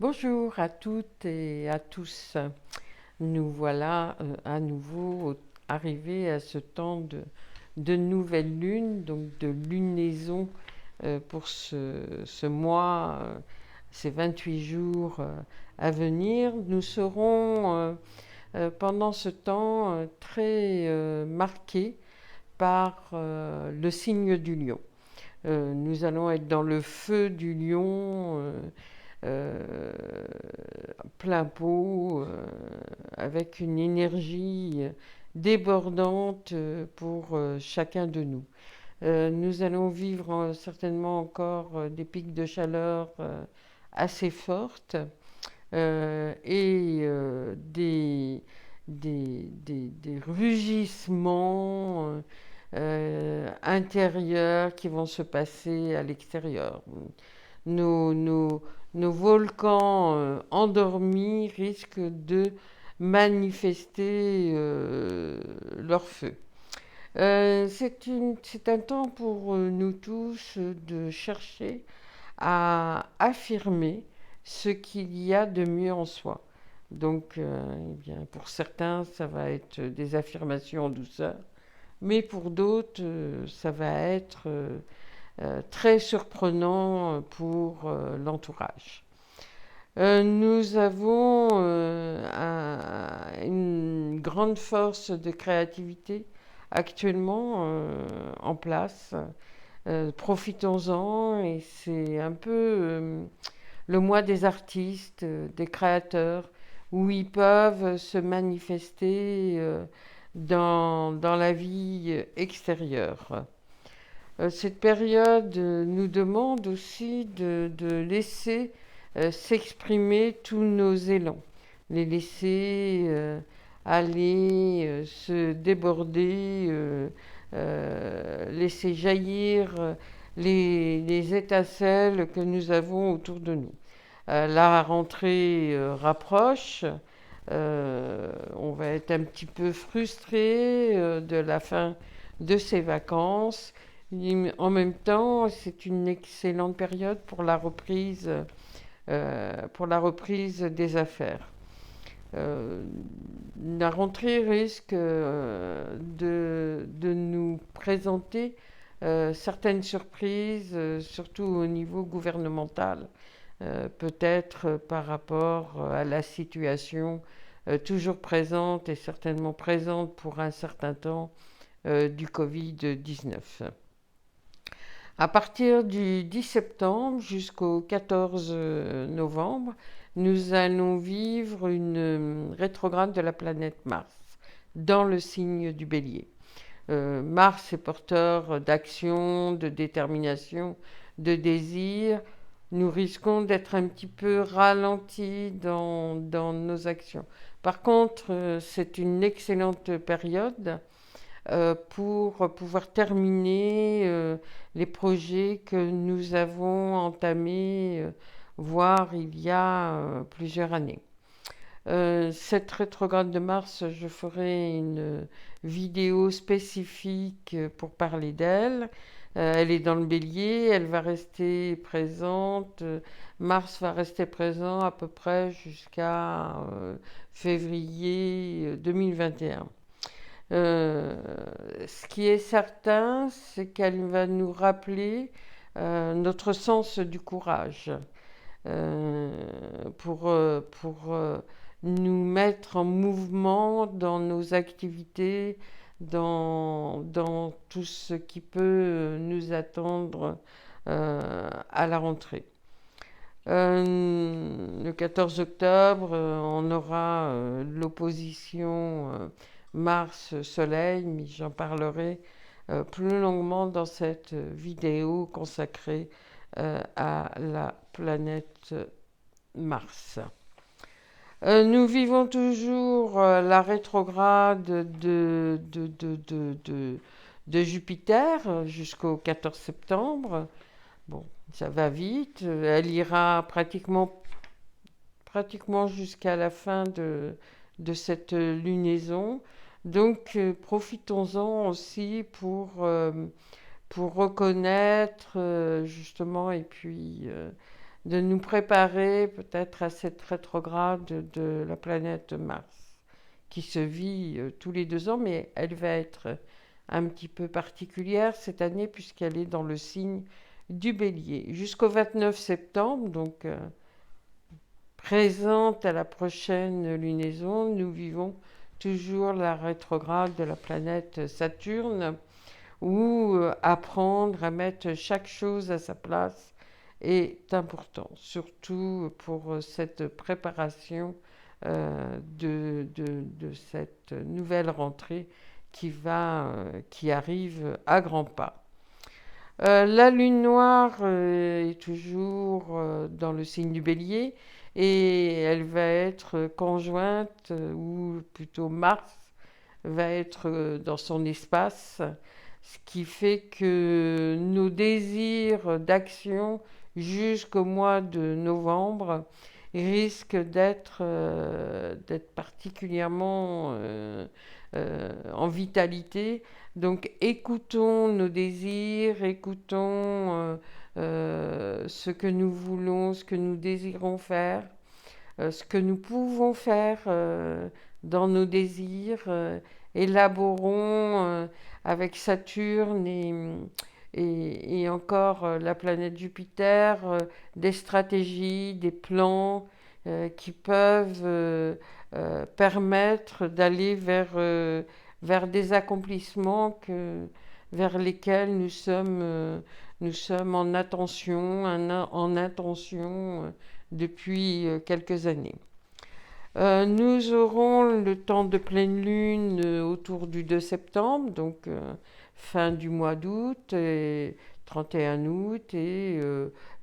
Bonjour à toutes et à tous. Nous voilà à nouveau arrivés à ce temps de nouvelle lune, donc de lunaison pour ce mois, ces 28 jours à venir. Nous serons pendant ce temps très marqués par le signe du lion. Nous allons être dans le feu du lion. Euh, Plein pot, avec une énergie débordante pour chacun de nous. Nous allons vivre certainement encore des pics de chaleur assez fortes et des rugissements intérieurs qui vont se passer à l'extérieur. Nos, nos, nos volcans endormis risquent de manifester leur feu. C'est un temps pour nous tous de chercher à affirmer ce qu'il y a de mieux en soi. Donc, eh bien, pour certains, ça va être des affirmations en douceur, mais pour d'autres, ça va être très surprenant pour l'entourage. Nous avons une grande force de créativité actuellement en place. Profitons-en et c'est un peu le mois des artistes, des créateurs, où ils peuvent se manifester dans la vie extérieure. Cette période nous demande aussi de laisser s'exprimer tous nos élans, les laisser aller, se déborder, laisser jaillir les étincelles que nous avons autour de nous. La rentrée rapproche. On va être un petit peu frustré de la fin de ces vacances. En même temps, c'est une excellente période pour la reprise des affaires. La rentrée risque de nous présenter certaines surprises, surtout au niveau gouvernemental, peut-être par rapport à la situation toujours présente et certainement présente pour un certain temps du Covid-19. À partir du 10 septembre jusqu'au 14 novembre, nous allons vivre une rétrograde de la planète Mars dans le signe du Bélier. Mars est porteur d'action, de détermination, de désir. Nous risquons d'être un petit peu ralentis dans nos actions. Par contre, c'est une excellente période pour pouvoir terminer les projets que nous avons entamés, voire il y a plusieurs années. Cette rétrograde de Mars, je ferai une vidéo spécifique pour parler d'elle. Elle est dans le bélier, elle va rester présente. Mars va rester présent à peu près jusqu'à février 2021. Ce qui est certain, c'est qu'elle va nous rappeler notre sens du courage euh, pour nous mettre en mouvement dans nos activités, dans tout ce qui peut nous attendre à la rentrée. Le 14 octobre, on aura l'opposition Mars-Soleil, mais j'en parlerai plus longuement dans cette vidéo consacrée à la planète Mars. Nous vivons toujours la rétrograde de Jupiter jusqu'au 14 septembre. Bon, ça va vite. Elle ira pratiquement jusqu'à la fin de cette lunaison. Donc, profitons-en aussi pour reconnaître justement et puis de nous préparer peut-être à cette rétrograde de la planète Mars, qui se vit tous les 2 ans, mais elle va être un petit peu particulière cette année puisqu'elle est dans le signe du Bélier. Jusqu'au 29 septembre, donc présente à la prochaine lunaison, nous vivons toujours la rétrograde de la planète Saturne, où apprendre à mettre chaque chose à sa place est important, surtout pour cette préparation de cette nouvelle rentrée qui arrive à grands pas. La lune noire est toujours dans le signe du Bélier et elle va être conjointe, ou plutôt Mars va être dans son espace, ce qui fait que nos désirs d'action jusqu'au mois de novembre risquent d'être particulièrement en vitalité. Donc écoutons nos désirs, écoutons ce que nous voulons, ce que nous désirons faire, ce que nous pouvons faire dans nos désirs. Élaborons avec Saturne et encore la planète Jupiter des stratégies, des plans qui peuvent permettre d'aller vers des accomplissements vers lesquels nous sommes en attention, en intention depuis quelques années. Nous aurons le temps de pleine lune autour du 2 septembre, donc fin du mois d'août, et 31 août et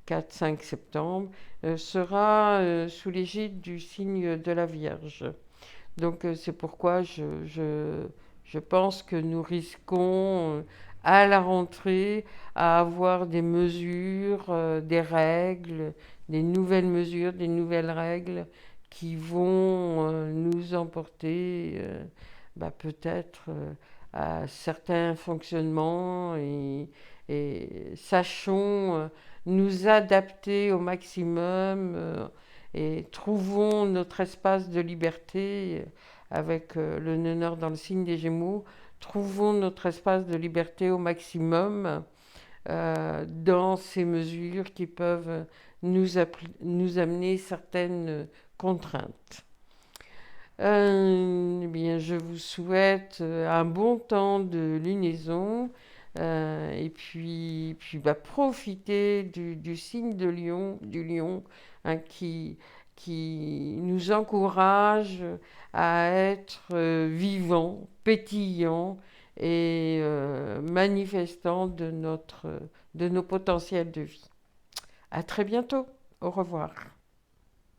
4-5 septembre, sera sous l'égide du signe de la Vierge. Donc c'est pourquoi je pense que nous risquons à la rentrée à avoir des mesures, des règles, des nouvelles mesures, des nouvelles règles qui vont nous emporter peut-être à certains fonctionnements et sachons nous adapter au maximum et trouvons notre espace de liberté avec le nœud nord dans le signe des Gémeaux. Trouvons notre espace de liberté au maximum dans ces mesures qui peuvent nous amener certaines contraintes. Eh bien, je vous souhaite un bon temps de lunaison et puis profitez du signe de Lion, du lion hein, qui nous encourage à être vivants, pétillants et manifestants de nos potentiels de vie. À très bientôt. Au revoir.